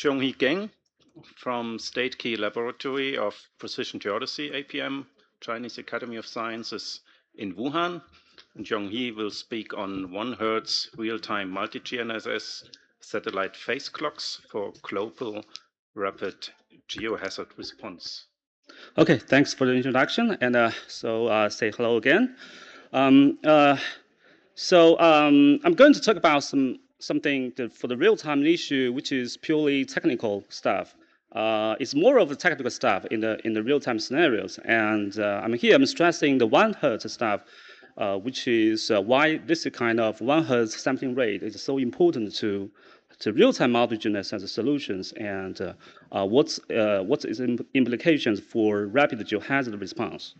Jianghui Geng from State Key Laboratory of Precision Geodesy, APM, Chinese Academy of Sciences in Wuhan. And Jianghui will speak on 1 Hertz real-time multi-GNSS satellite phase clocks for global rapid geohazard response. Okay, thanks for the introduction, and say hello again. I'm going to talk about something for the real-time issue, which is purely technical stuff. It's more of the technical stuff in the real-time scenarios, and I'm stressing the 1 Hertz stuff, which is why this kind of 1 Hertz sampling rate is so important to real-time multi-GNSS solutions, and what's its implications for rapid geohazard response.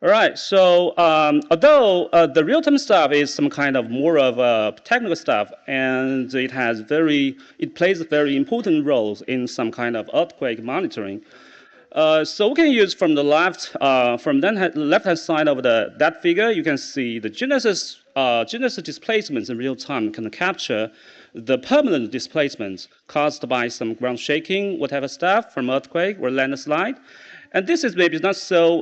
All right, so although the real-time stuff is some kind of more of technical stuff, and it plays very important roles in some kind of earthquake monitoring. So we can use from the left-hand side of that figure, you can see the GNSS displacements in real time can capture the permanent displacements caused by some ground shaking, whatever stuff, from earthquake or landslide. And this is maybe not so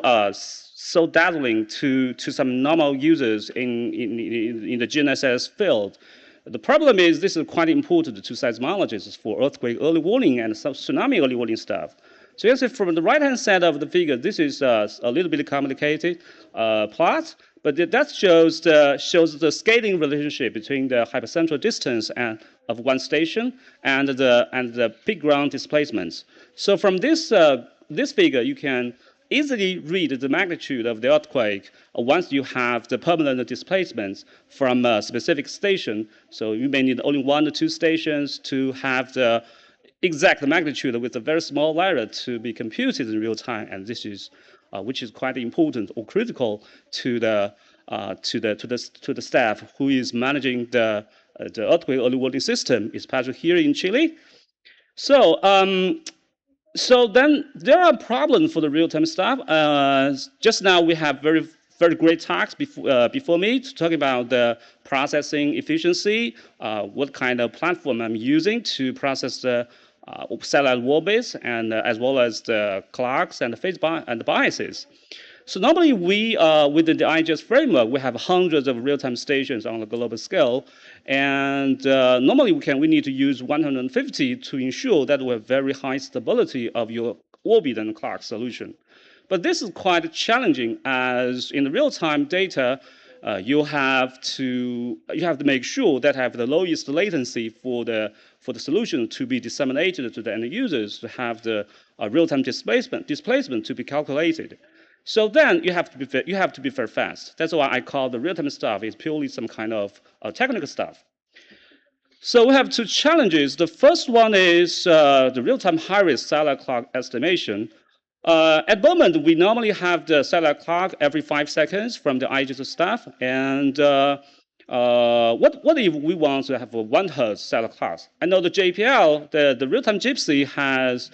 dazzling to some normal users in the GNSS field. The problem is this is quite important to seismologists for earthquake early warning and some tsunami early warning stuff. So you can see from the right-hand side of the figure, this is a little bit complicated plot, but that shows the scaling relationship between the hypercentral distance of one station and the peak ground displacements. So from this figure, you can easily read the magnitude of the earthquake once you have the permanent displacements from a specific station. So you may need only 1 or 2 stations to have the exact magnitude with a very small error to be computed in real time, and this is which is quite important or critical to the staff who is managing the earthquake early warning system, especially here in Chile. So then there are problems for the real-time stuff. Just now we have very great talks before me to talk about the processing efficiency, what kind of platform I'm using to process the satellite orbits, and as well as the clocks and the phase and the biases. So normally within the IGS framework, we have hundreds of real-time stations on a global scale, and normally we need to use 150 to ensure that we have very high stability of your orbit and clock solution. But this is quite challenging, as in the real-time data, you have to make sure that have the lowest latency for the solution to be disseminated to the end users, to have the real-time displacement to be calculated. So then you have to be very fast. That's why I call the real-time stuff is purely some kind of technical stuff. So we have 2 challenges. The first one is the real-time high-risk satellite clock estimation. At the moment, we normally have the satellite clock every 5 seconds from the IGS staff. And what if we want to have a 1 Hertz satellite clocks? I know the JPL, the real-time Gypsy has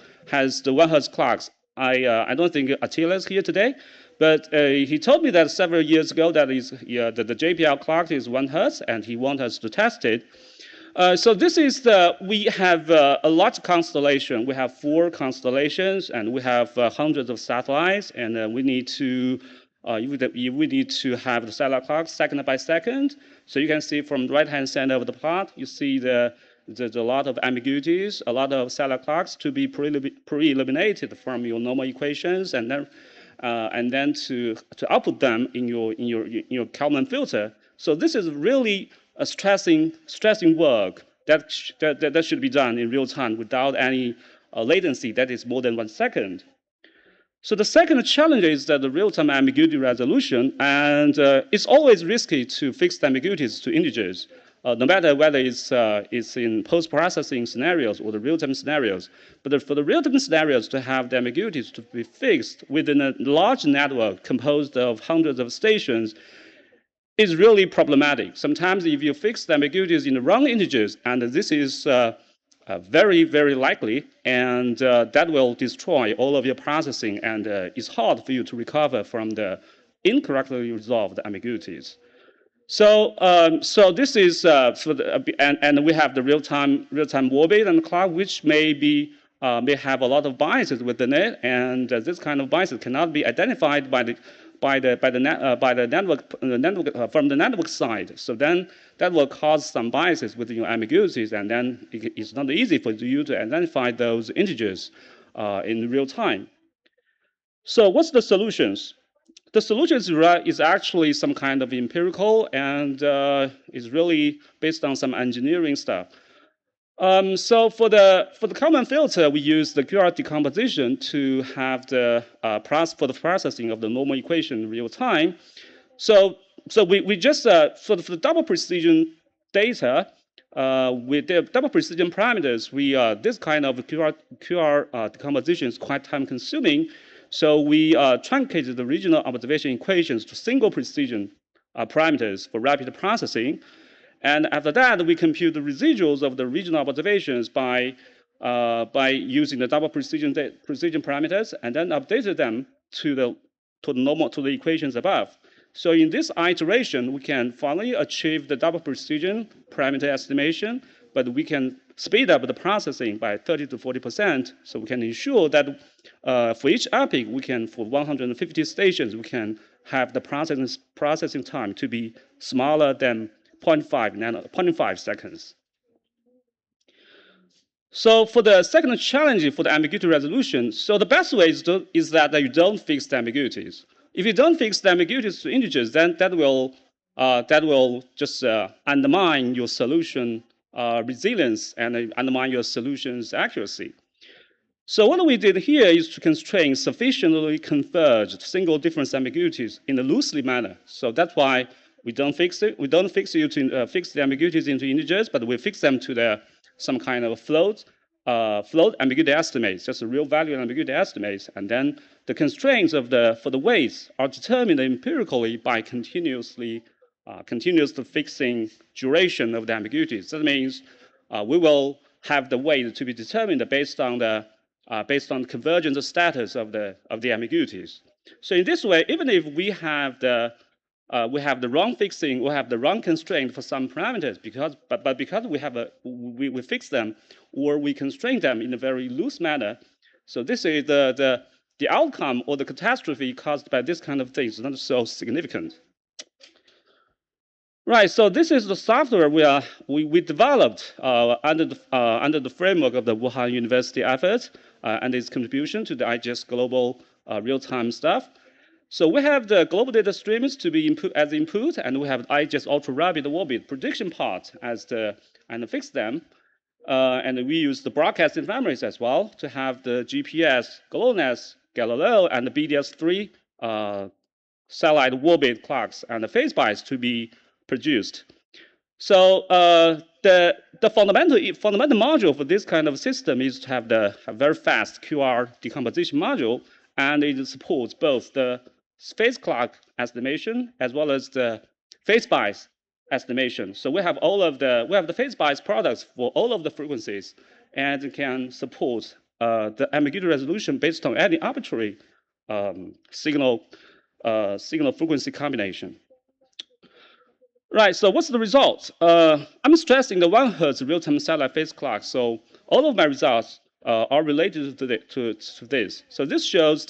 the 1 Hertz clocks. I don't think Attila is here today, but he told me that several years ago that the JPL clock is 1 Hertz, and he wants us to test it. So this is we have a large constellation. We have 4 constellations, and we have hundreds of satellites, and we need to have the satellite clock second by second. So you can see from the right-hand side of the plot, you see there's a lot of ambiguities, a lot of satellite clocks to be pre-eliminated from your normal equations, and then to output them in your Kalman filter. So this is really a stressing work that should be done in real time without any latency that is more than 1 second. So the second challenge is that the real-time ambiguity resolution, and it's always risky to fix the ambiguities to integers, no matter whether it's in post-processing scenarios or the real-time scenarios. But for the real-time scenarios to have the ambiguities to be fixed within a large network composed of hundreds of stations is really problematic. Sometimes if you fix the ambiguities in the wrong integers, and this is very, very likely, and that will destroy all of your processing, and it's hard for you to recover from the incorrectly resolved ambiguities. So this is for the, and we have the real-time orbit and clock, which may have a lot of biases within it, and this kind of biases cannot be identified by the network from the network side. So then that will cause some biases within your ambiguities, and then it's not easy for you to identify those integers in real time. So what's the solutions? The solution is actually some kind of empirical and is really based on some engineering stuff. So for the Kalman filter, we use the QR decomposition to have the for the processing of the normal equation in real time. So we just for the double precision data with the double precision parameters, we this kind of QR decomposition is quite time consuming. So we truncated the regional observation equations to single precision parameters for rapid processing. And after that, we compute the residuals of the regional observations by using the double precision parameters, and then updated them to the equations above. So in this iteration, we can finally achieve the double precision parameter estimation, but we can speed up the processing by 30 to 40%. So we can ensure that for each epoch, for 150 stations, we can have the processing time to be smaller than 0.5 seconds. So for the second challenge for the ambiguity resolution, so the best way is that you don't fix the ambiguities. If you don't fix the ambiguities to integers, then that will just undermine your solution resilience and undermine your solution's accuracy. So what we did here is to constrain sufficiently converged single difference ambiguities in a loosely manner. So that's why we don't fix it. We don't fix the ambiguities into integers, but we fix them to some kind of float ambiguity estimates, just a real value ambiguity estimates, and then the constraints for the weights are determined empirically by continuously fixing duration of the ambiguities. That means we will have the weight to be determined based on the convergence status of the ambiguities. So in this way, even if we have the wrong fixing, we have the wrong constraint for some parameters, because we fix them or we constrain them in a very loose manner. So this is the outcome or the catastrophe caused by this kind of thing is not so significant. Right. So this is the software we developed under the framework of the Wuhan University effort and its contribution to the IGS global real-time stuff. So we have the global data streams to be input, and we have IGS ultra-rapid orbit prediction part and fix them. And we use the broadcasting memories as well to have the GPS, GLONASS, Galileo, and the BDS3 satellite orbit clocks and the phase bias to be produced. So the fundamental module for this kind of system is to have a very fast QR decomposition module, and it supports both the phase clock estimation as well as the phase bias estimation. So we have the phase bias products for all of the frequencies, and it can support the ambiguity resolution based on any arbitrary signal frequency combination. Right, so what's the result? I'm stressing the 1 Hz real-time satellite phase clock. So all of my results are related to this. So this shows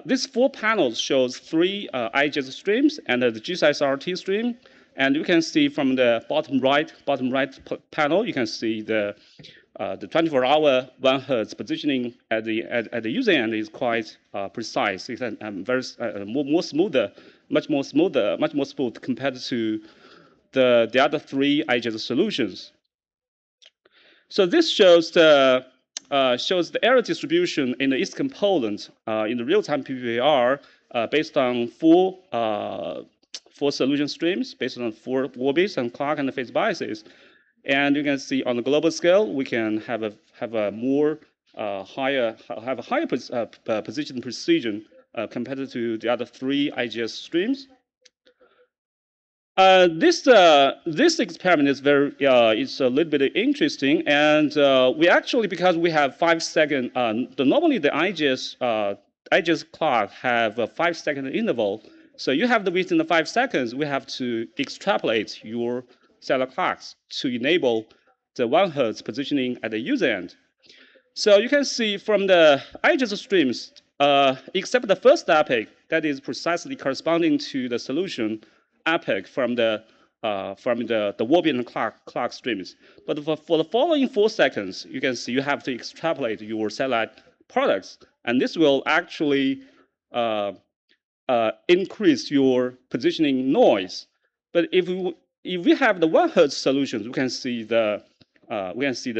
these 4 panels shows 3 IGS streams and the GSIS RT stream. And you can see from the bottom right panel, you can see the 24-hour 1 Hz positioning at the user end is quite precise. It's very much more smooth compared to the other 3 IGS solutions. So this shows the error distribution in the east component in the real-time PPAR based on 4 solution streams, based on 4 orbits and clock and phase biases. And you can see on the global scale, we can have a higher position precision compared to the other 3 IGS streams. This experiment is it's a little bit interesting, and we actually, because we have 5 second, normally the IGS clock have a 5 second interval, So you have within the 5 seconds, we have to extrapolate your cellular clocks to enable the 1 Hz positioning at the user end. So you can see from the IGS streams, except the first epoch, that is precisely corresponding to the solution epoch from the Warbian clock streams. But for the following 4 seconds, you can see you have to extrapolate your satellite products, and this will actually increase your positioning noise. But if we have the 1 Hz solutions, we can see the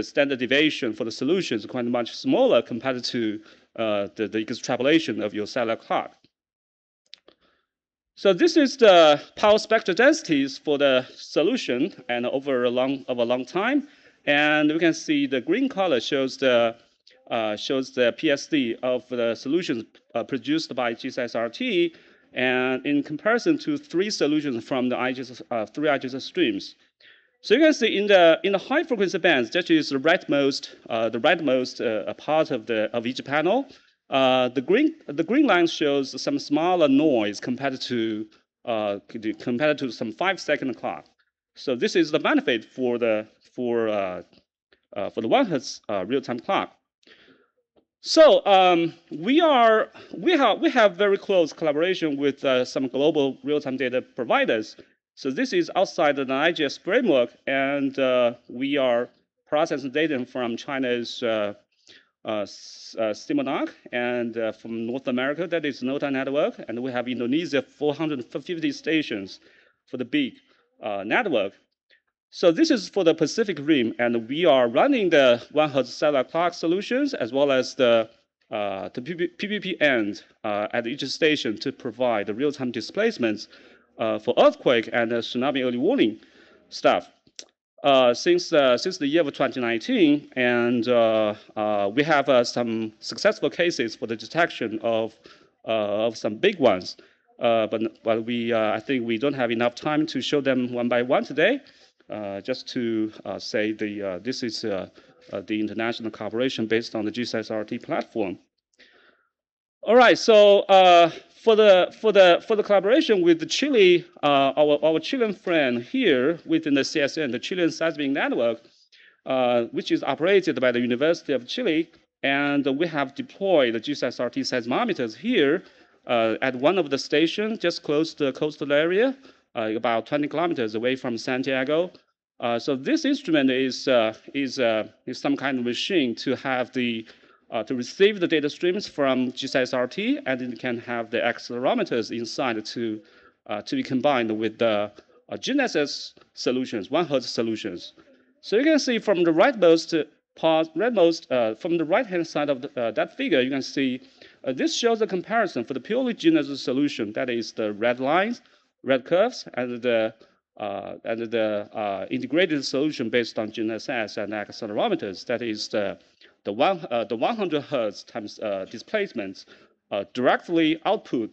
standard deviation for the solutions quite much smaller compared to the extrapolation of your cellular clock. So this is the power spectral densities for the solution and over a long time. And we can see the green color shows the PSD of the solutions produced by GSS-RT, and in comparison to 3 solutions from the three IGS streams. So you can see in the high frequency bands, that is the rightmost part of each panel. The green line shows some smaller noise compared to some 5-second clock. So this is the benefit for the 1 Hz real-time clock. So we have very close collaboration with some global real-time data providers. So this is outside the IGS framework, and we are processing data from China's Simonac, and from North America, that is Nota network, and we have Indonesia 450 stations for the big network. So this is for the Pacific Rim, and we are running the 1 Hz cellular clock solutions as well as the PPP end at each station to provide the real-time displacements for earthquake and tsunami early warning stuff. Since the year of 2019, and we have some successful cases for the detection of some big ones. But I think we don't have enough time to show them one by one today. Just to say this is the international cooperation based on the GSS-RT platform. All right, so for the collaboration with the Chile, our Chilean friend here within the CSN, the Chilean Seismic Network, which is operated by the University of Chile, and we have deployed the GSS-RT seismometers here at one of the stations just close to the coastal area, about 20 kilometers away from Santiago. So this instrument is some kind of machine to have to receive the data streams from GSS-RT, and it can have the accelerometers inside to be combined with the GNSS solutions, 1 Hz solutions. So you can see from the rightmost part, from the right-hand side of that figure, you can see this shows a comparison for the purely GNSS solution. That is the red lines, red curves, and the integrated solution based on GNSS and accelerometers. That is the 100 Hertz times displacements directly output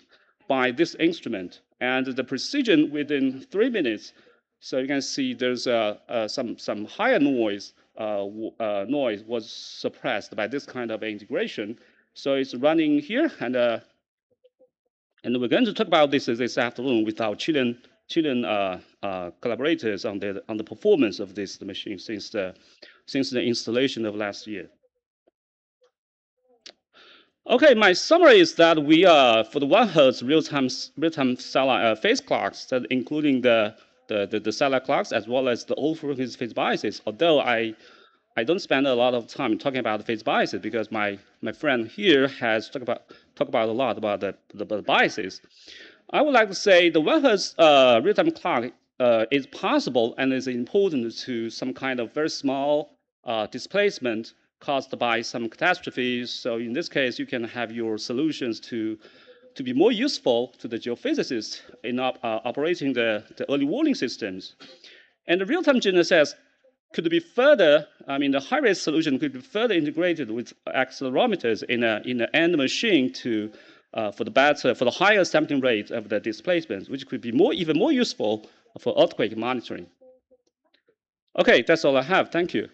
by this instrument, and the precision within 3 minutes. So you can see there's some higher noise was suppressed by this kind of integration. So it's running here, and we're going to talk about this afternoon with our Chilean collaborators on the performance of this machine since the installation of last year. Okay, my summary is that we are for the 1 Hz real-time cellular phase clocks, that including the cellular clocks as well as the all frequency phase biases. Although I don't spend a lot of time talking about the phase biases because my friend here has talked about a lot about the biases. I would like to say the 1 Hz real-time clock is possible and is important to some kind of very small displacement caused by some catastrophes. So in this case, you can have your solutions to be more useful to the geophysicists in operating the early warning systems. And the real-time GNSS could be further, the high-rate solution could be further integrated with accelerometers in an end machine for the higher sampling rate of the displacements, which could be even more useful for earthquake monitoring. Okay, that's all I have. Thank you.